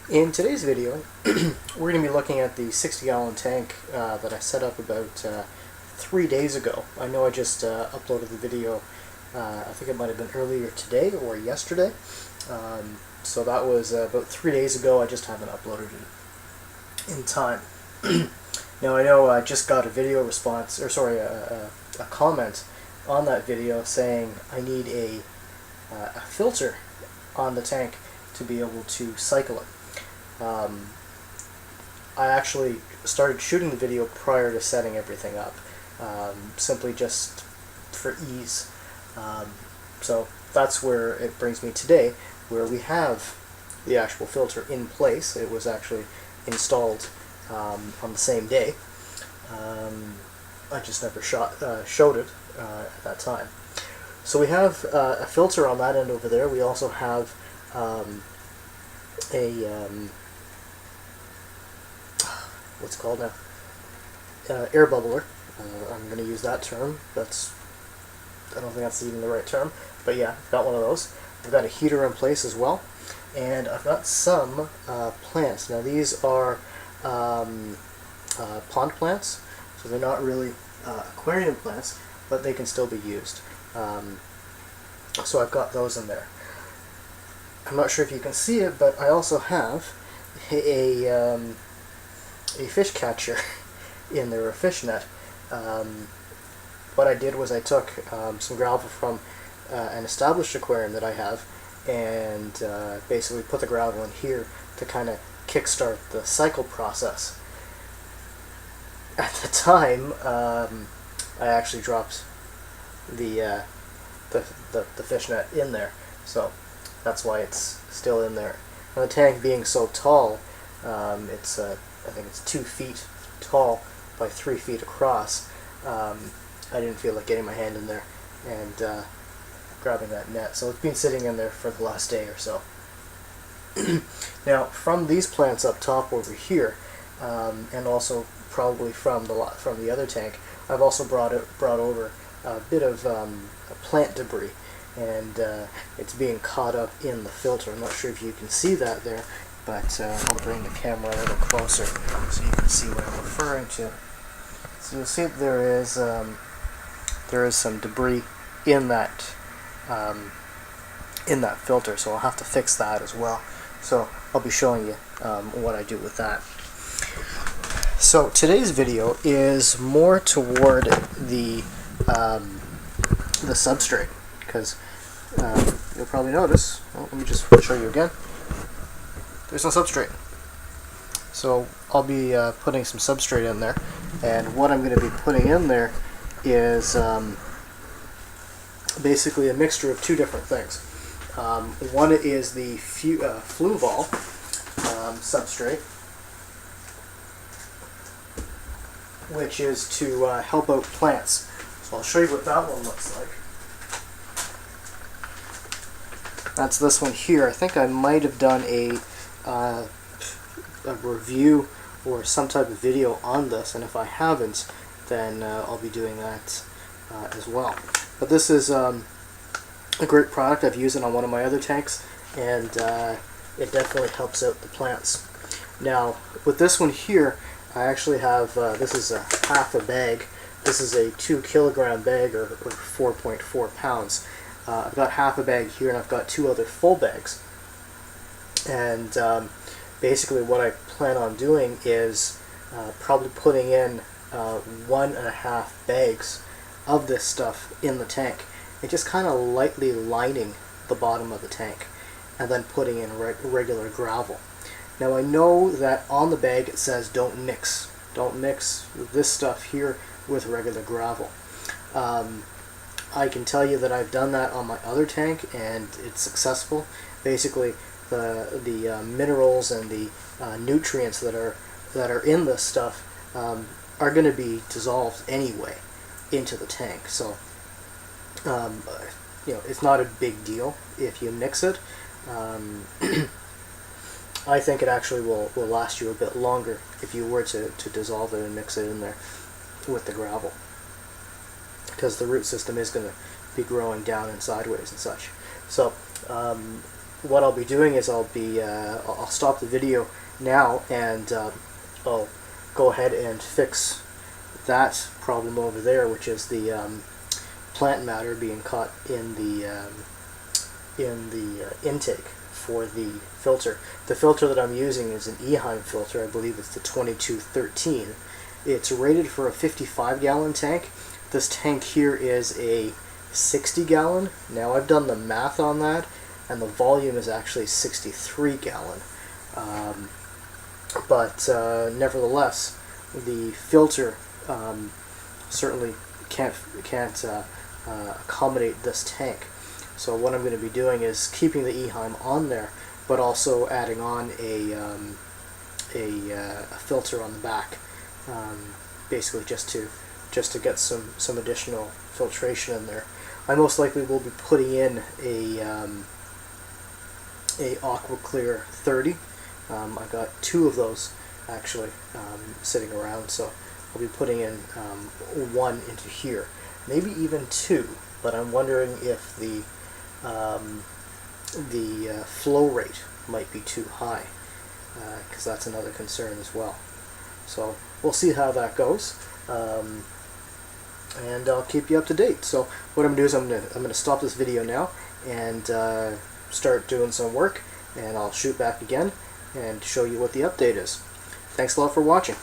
In today's video, we're going to be looking at the 60-gallon tank that I set up about 3 days ago. I know I just uploaded the video, I think it might have been earlier today or yesterday. So that was about 3 days ago. I just haven't uploaded it in time. Now I know I just got a video response, or sorry, a comment on that video saying I need a filter on the tank to be able to cycle it. I actually started shooting the video prior to setting everything up, simply just for ease. So that's where it brings me today, where we have the actual filter in place. It was actually installed on the same day. I just never showed it at that time. So we have a filter on that end over there. We also have what's it called now? Air bubbler. I'm going to use that term. I don't think that's even the right term, but yeah, I've got one of those. I've got a heater in place as well, and I've got some plants. Now these are pond plants, so they're not really aquarium plants, but they can still be used. So I've got those in there. I'm not sure if you can see it, but I also have a fish catcher in there, a fish net. What I did was I took some gravel from an established aquarium that I have, and basically put the gravel in here to kind of kickstart the cycle process. At the time, I actually dropped the fish net in there, so that's why it's still in there. Now the tank being so tall, I think it's 2 feet tall by 3 feet across. I didn't feel like getting my hand in there and grabbing that net, so it's been sitting in there for the last day or so. Now from these plants up top over here, and also probably from the other tank, I've also brought over a bit of plant debris, and it's being caught up in the filter. I'm not sure if you can see that there, but I'll bring the camera a little closer so you can see what I'm referring to. So you'll see that there is some debris in that filter, so I'll have to fix that as well. So I'll be showing you what I do with that. So today's video is more toward the substrate, because you'll probably notice. Well, let me just show you again. There's no substrate. So I'll be putting some substrate in there, and what I'm going to be putting in there is basically a mixture of 2 different things. One is the Fluval substrate, which is to help out plants. So I'll show you what that one looks like. That's this one here. I think I might have done a review or some type of video on this, and if I haven't, then I'll be doing that as well. But this is a great product. I've used it on one of my other tanks, and it definitely helps out the plants. Now with this one here, I actually have this is a half a bag. This is a 2-kilogram bag, or 4.4 pounds. I've got half a bag here, and I've got 2 other full bags. And basically what I plan on doing is probably putting in 1.5 bags of this stuff in the tank, and just kind of lightly lining the bottom of the tank, and then putting in regular gravel. Now I know that on the bag it says don't mix this stuff here with regular gravel. I can tell you that I've done that on my other tank, and it's successful. Basically the minerals and the nutrients that are in this stuff are going to be dissolved anyway into the tank. So it's not a big deal if you mix it. I think it actually will last you a bit longer if you were to dissolve it and mix it in there with the gravel, because the root system is going to be growing down and sideways and such. So what I'll be doing is I'll stop the video now, and I'll go ahead and fix that problem over there, which is the plant matter being caught in the intake for the filter. The filter that I'm using is an Eheim filter. I believe it's the 2213. It's rated for a 55-gallon tank. This tank here is a 60-gallon. Now I've done the math on that, and the volume is actually 63-gallon. But nevertheless, the filter certainly can't accommodate this tank. So what I'm going to be doing is keeping the Eheim on there, but also adding on a filter on the back, basically just to get some additional filtration in there. I most likely will be putting in a Aqua Clear 30. I've got two of those actually sitting around, so I'll be putting in one into here, maybe even two. But I'm wondering if the flow rate might be too high, because that's another concern as well. So we'll see how that goes, and I'll keep you up to date. So what I'm going to do is I'm gonna stop this video now and start doing some work, and I'll shoot back again and show you what the update is. Thanks a lot for watching.